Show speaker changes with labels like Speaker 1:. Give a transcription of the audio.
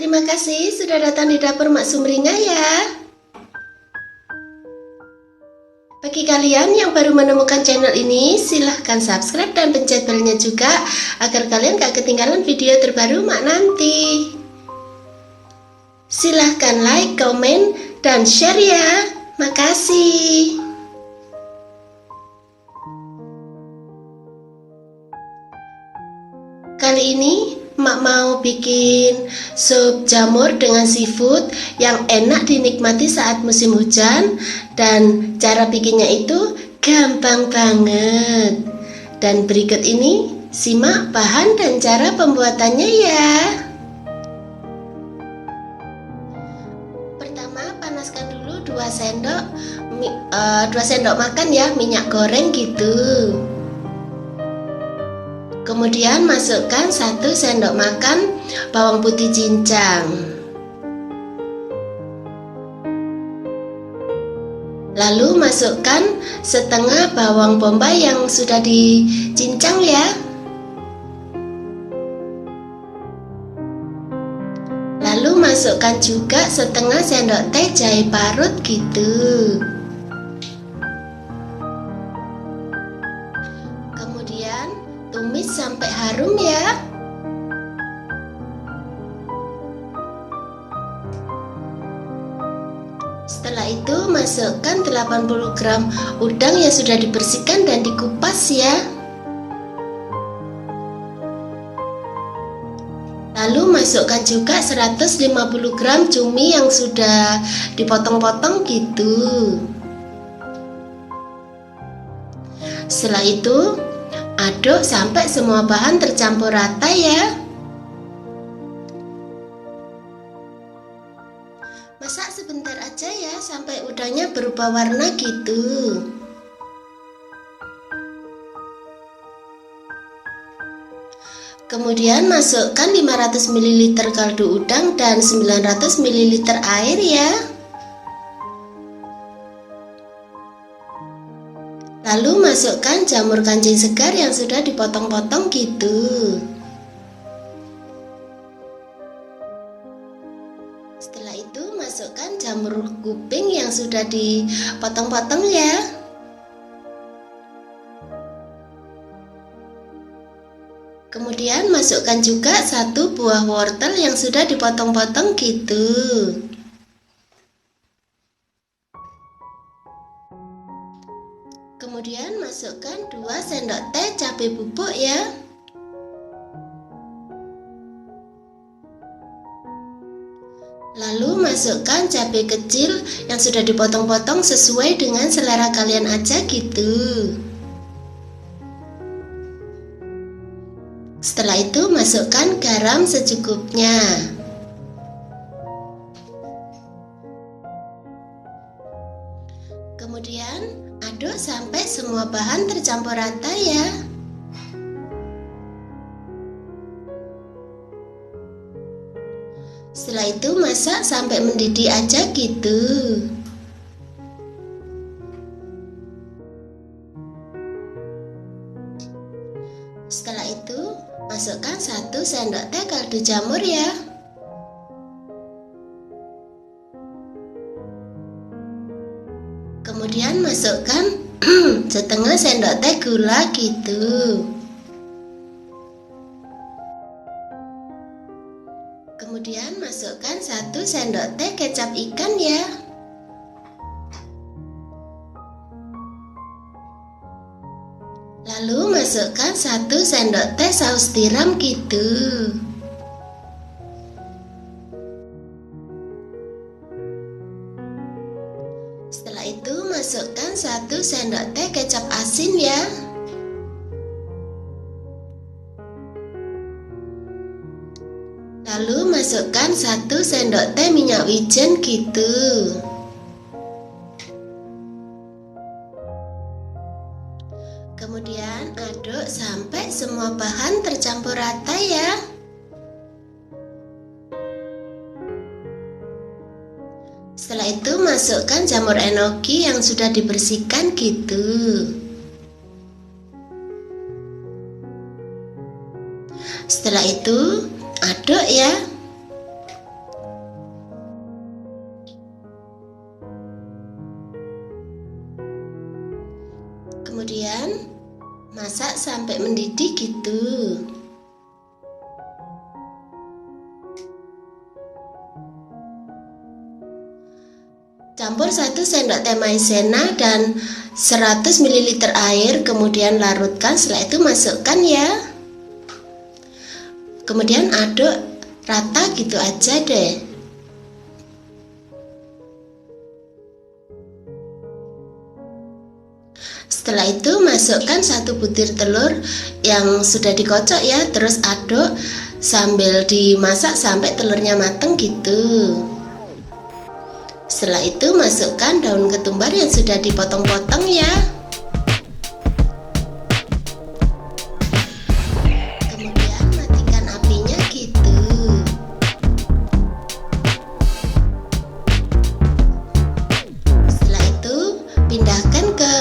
Speaker 1: Terima kasih sudah datang di dapur Mak Sumringah ya. Bagi kalian yang baru menemukan channel ini, silahkan subscribe dan pencet belnya juga agar kalian gak ketinggalan video terbaru Mak nanti. Silahkan like, komen, dan share ya. Makasih. Kali ini Mak mau bikin sup jamur dengan seafood yang enak dinikmati saat musim hujan. Dan cara bikinnya itu gampang banget. Dan berikut ini simak bahan dan cara pembuatannya ya. Pertama, panaskan dulu 2 sendok makan ya minyak goreng gitu. Kemudian masukkan 1 sendok makan bawang putih cincang. Lalu masukkan setengah bawang bombay yang sudah dicincang ya. Lalu masukkan juga setengah sendok teh jahe parut gitu. Kemudian tumis sampai harum ya. Setelah itu masukkan 80 gram udang yang sudah dibersihkan dan dikupas ya. Lalu masukkan juga 150 gram cumi yang sudah dipotong-potong gitu. Setelah itu aduk sampai semua bahan tercampur rata ya. Masak sebentar aja ya sampai udangnya berubah warna gitu. Kemudian masukkan 500 ml kaldu udang dan 900 ml air ya. Lalu masukkan jamur kancing segar yang sudah dipotong-potong gitu. Setelah itu masukkan jamur kuping yang sudah dipotong-potong ya. Kemudian masukkan juga 1 buah wortel yang sudah dipotong-potong gitu. Kemudian masukkan 2 sendok teh cabai bubuk ya. Lalu masukkan cabai kecil yang sudah dipotong-potong sesuai dengan selera kalian aja gitu. Setelah itu masukkan garam secukupnya. Kemudian aduk sampai semua bahan tercampur rata ya. Setelah itu masak sampai mendidih aja gitu. Setelah itu masukkan 1 sendok teh kaldu jamur ya. Kemudian masukkan setengah sendok teh gula gitu. Kemudian masukkan 1 sendok teh kecap ikan ya. Lalu masukkan 1 sendok teh saus tiram gitu. Setelah itu masukkan 1 sendok teh kecap asin ya. Lalu masukkan 1 sendok teh minyak wijen gitu. Kemudian aduk sampai semua bahan tercampur rata ya. Setelah itu masukkan jamur enoki yang sudah dibersihkan gitu. Setelah itu aduk ya. Kemudian masak sampai mendidih gitu. Campur 1 sendok teh maizena dan 100 ml air, kemudian larutkan. Setelah itu masukkan ya. Kemudian aduk rata gitu aja deh. Setelah itu masukkan 1 butir telur yang sudah dikocok ya, terus aduk sambil dimasak sampai telurnya mateng gitu. Setelah itu masukkan daun ketumbar yang sudah dipotong-potong ya. Kemudian matikan apinya gitu. Setelah itu pindahkan ke